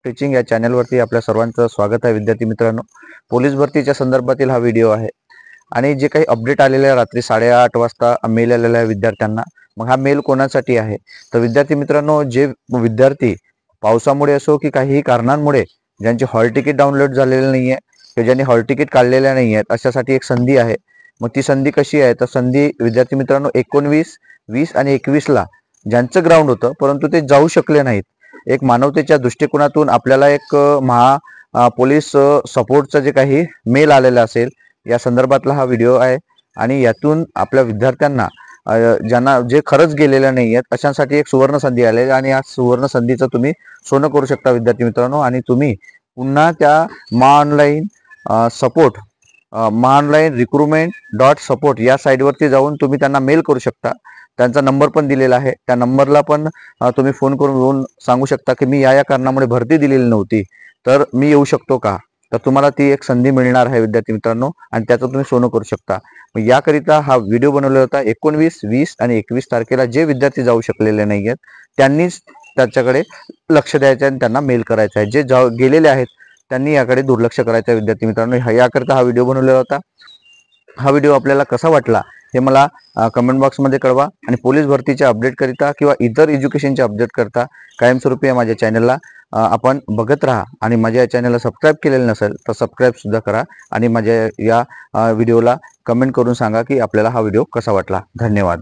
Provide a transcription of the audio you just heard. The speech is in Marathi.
टीचिंग या चॅनलवरती आपल्या सर्वांचं स्वागत आहे विद्यार्थी मित्रांनो। पोलीस भरतीच्या संदर्भातील हा व्हिडिओ आहे आणि जे काही अपडेट आलेले आहे रात्री 8:30 वाजता मेल आलेला आहे विद्यार्थ्यांना। मग हा मेल कोणासाठी आहे तर विद्यार्थी मित्रांनो, जे विद्यार्थी पावसामुळे असो की काहीही कारणांमुळे ज्यांची हॉल तिकीट डाउनलोड झालेलं नाही आहे किंवा ज्यांनी हॉल तिकीट काढलेल्या नाही आहेत अशासाठी एक संधी आहे। मग ती संधी कशी आहे तर संधी विद्यार्थी मित्रांनो 19, 20 आणि 21 ला ज्यांचं ग्राउंड होतं परंतु ते जाऊ शकले नाहीत, एक मानवतेच्या दृष्टिकोनातून आपल्याला एक पोलीस सपोर्टचं जे काही मेल आलेला असेल या संदर्भातला हा व्हिडिओ आहे। आणि यातून आपल्या विद्यार्थ्यांना ज्यांना जे खरंच गेलेले नाही आहेत अशांसाठी एक सुवर्ण संधी आलेली आणि या सुवर्ण संधीचं तुम्ही सोनं करू शकता विद्यार्थी मित्रांनो। आणि तुम्ही पुन्हा त्या ऑनलाईन recruitment.support या साईटवरती जाऊन तुम्ही त्यांना मेल करू शकता। त्यांचा नंबर पण दिलेला आहे, त्या नंबरला पण तुम्ही फोन करून सांगू शकता की मी या कारणामुळे भरती दिलेली नव्हती तर मी येऊ शकतो का, तर तुम्हाला ती एक संधी मिळणार आहे विद्यार्थी मित्रांनो आणि त्याचं तुम्ही सोनं करू शकता। मग याकरिता हा व्हिडिओ बनवलेला होता। 19, 20 आणि 21 तारखेला जे विद्यार्थी जाऊ शकलेले नाही आहेत त्यांनीच त्याच्याकडे लक्ष द्यायचं आणि त्यांना मेल करायचा आहे। जे गेलेले आहेत त्यांनी याकडे दुर्लक्ष करायचं आहे विद्यार्थी मित्रांनो। याकरिता हा व्हिडिओ बनवलेला होता। हा व्हिडिओ आपल्याला कसा वाटला हे मला कमेंट बॉक्समध्ये कळवा आणि पोलीस भरतीच्या अपडेट करिता किंवा इतर एज्युकेशनच्या अपडेट करता कायमस्वरूपी माझ्या चॅनलला आपण बघत राहा आणि माझ्या या चॅनलला सबस्क्राईब केलेलं नसेल तर सबस्क्राईब सुद्धा करा आणि माझ्या या व्हिडिओला कमेंट करून सांगा की आपल्याला हा व्हिडिओ कसा वाटला। धन्यवाद।